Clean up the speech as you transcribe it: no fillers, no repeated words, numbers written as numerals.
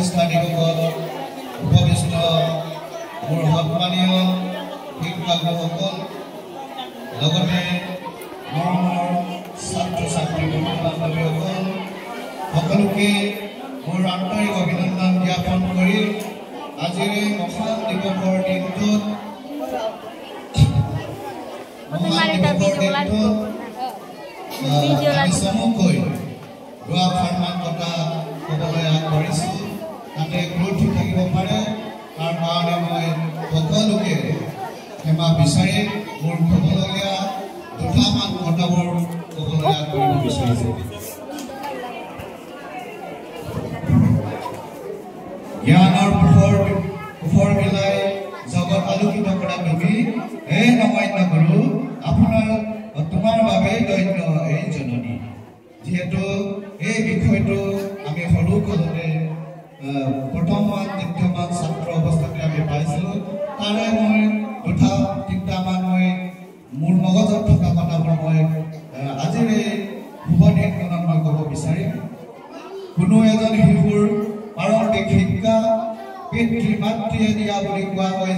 অনুষ্ঠানিকসকল উপবিষ্ট মোৰ সন্মানীয় শিক্ষাগুৰুসকল লগতে মৰমৰ ছাত্ৰ ছাত্ৰী বন্ধু বান্ধৱীসকল সকলোকে মোৰ আন্তৰিক অভিনন্দন জ্ঞাপন কৰি আজিৰ এই মহান দিৱসৰ দিনটোত আমি চমুকৈ ৰোৱা সন্মান কথা ক'বলৈ আগবাঢ়িছোঁ যাতে গ্ৰথ থাকিব পাৰে তাৰ কাৰণে মই সকলোকে ক্ষমা বিচাৰি মোৰ ক'বলগীয়া দুটামান কথাবোৰ ক'বলৈ আগবাঢ়িব বিচাৰিছোঁ। জ্ঞানৰ পোহৰ বিলাই জগত আলোকিত কৰা তুমি এই নমান্য গুৰু তোমাৰ বাবে দৈন্য এই জননী। যিহেতু এই বিষয়টো আমি সৰু কালতে প্ৰথমমান দ্বিতীয়মান ছাত্ৰ অৱস্থাতে আমি পাইছিলোঁ তাৰে মই দুটা তিনিটামান মই মোৰ মগজত থকা কথাবোৰ মই আজিৰ এই শুভ দিনখনত মই ক'ব বিচাৰিম। কোনো এজন শিশুৰ প্ৰাৰম্ভিক শিক্ষা পিতৃ মাতৃয়ে দিয়া বুলি কোৱা হয়।